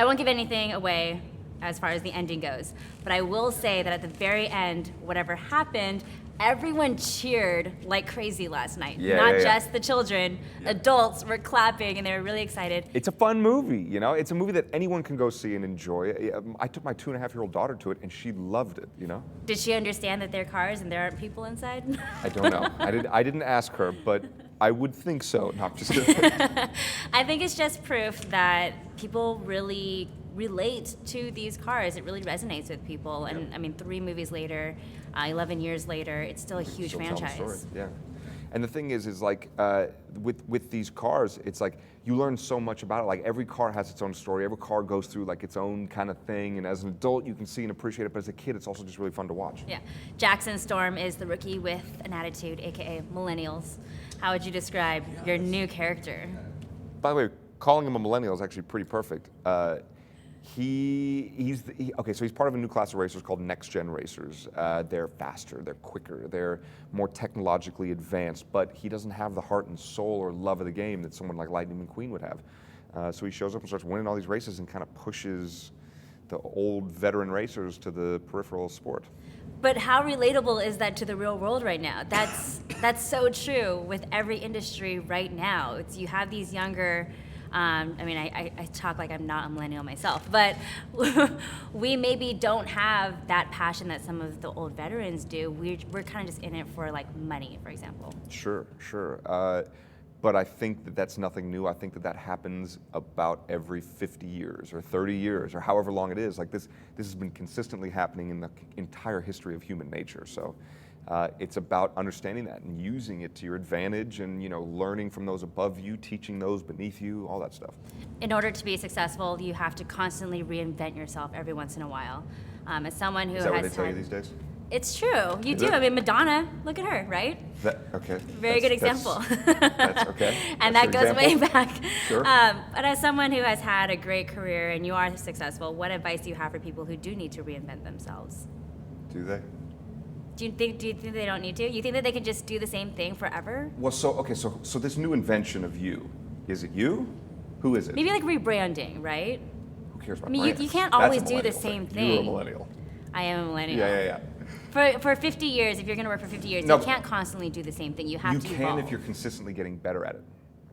I won't give anything away as far as the ending goes, but I will say that at the very end, whatever happened, everyone cheered like crazy last night. Not just the children, adults were clapping and they were really excited. It's a fun movie, you know? It's a movie that anyone can go see and enjoy. I took my 2.5-year-old daughter to it and she loved it, you know? Did she understand that they're cars and there aren't people inside? I don't know. I didn't ask her, but I would think so. No, I'm just kidding. I think it's just proof that people really relate to these cars. It really resonates with people. And I mean, 3 movies later, 11 years later, it's still a huge franchise. Story. Yeah. And the thing is like with these cars, it's like you learn so much about it. Like every car has its own story. Every car goes through like its own kind of thing. And as an adult, you can see and appreciate it. But as a kid, it's also just really fun to watch. Yeah. Jackson Storm is the rookie with an attitude, AKA millennials. How would you describe your new character? By the way, calling him a millennial is actually pretty perfect. He's part of a new class of racers called Next Gen Racers. They're faster, they're quicker, they're more technologically advanced, but he doesn't have the heart and soul or love of the game that someone like Lightning McQueen would have. So he shows up and starts winning all these races and kind of pushes the old veteran racers to the peripheral sport. But how relatable is that to the real world right now? That's so true with every industry right now. You have these younger, I talk like I'm not a millennial myself, but we maybe don't have that passion that some of the old veterans do. We're kind of just in it for like money, for example. Sure. But I think that that's nothing new. I think that happens about every 50 years or 30 years or however long it is. Like this has been consistently happening in the entire history of human nature. So it's about understanding that and using it to your advantage and, you know, learning from those above you, teaching those beneath you, all that stuff. In order to be successful, you have to constantly reinvent yourself every once in a while. As someone who is that what they tell you these days? It's true. You do. I mean, Madonna, look at her, right? Okay. Very good example. That's okay. And that goes way back. Sure. But as someone who has had a great career and you are successful, what advice do you have for people who do need to reinvent themselves? Do they? Do you think they don't need to? You think that they can just do the same thing forever? Well, so this new invention of you, is it you? Who is it? Maybe like rebranding, right? Who cares about you can't always do the same thing. You're a millennial. I am a millennial. Yeah. For 50 years, if you're going to work for 50 years, you can't constly do the same thing. You have to evolve. You can if you're consistently getting better at it.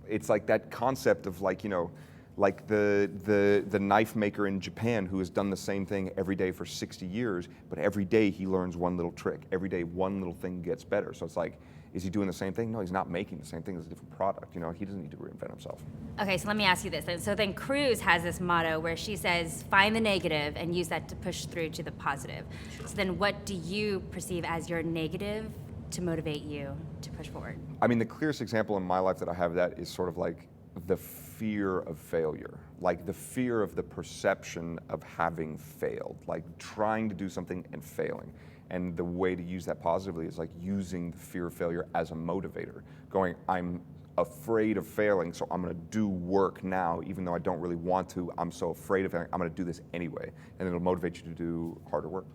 It's like that concept of like, you know, like the knife maker in Japan who has done the same thing every day for 60 years, but every day he learns one little trick. Every day one little thing gets better. So it's like, is he doing the same thing? No, he's not making the same thing. It's a different product. You know, he doesn't need to reinvent himself. Okay, so let me ask you this. So then Cruz has this motto where she says, find the negative and use that to push through to the positive. Sure. So then what do you perceive as your negative to motivate you to push forward? I mean, the clearest example in my life that I have of that is sort of like the fear of failure, like the fear of the perception of having failed, like trying to do something and failing. And the way to use that positively is like using the fear of failure as a motivator, going, I'm afraid of failing, so I'm gonna do work now, even though I don't really want to. I'm so afraid of failing, I'm gonna do this anyway. And it'll motivate you to do harder work.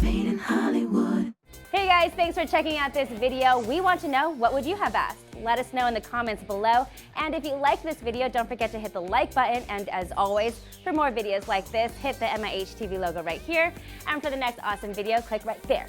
Made in Hollywood. Hey guys, thanks for checking out this video. We want to know, what would you have asked? Let us know in the comments below. And if you like this video, don't forget to hit the like button. And as always, for more videos like this, hit the MIH TV logo right here. And for the next awesome video, click right there.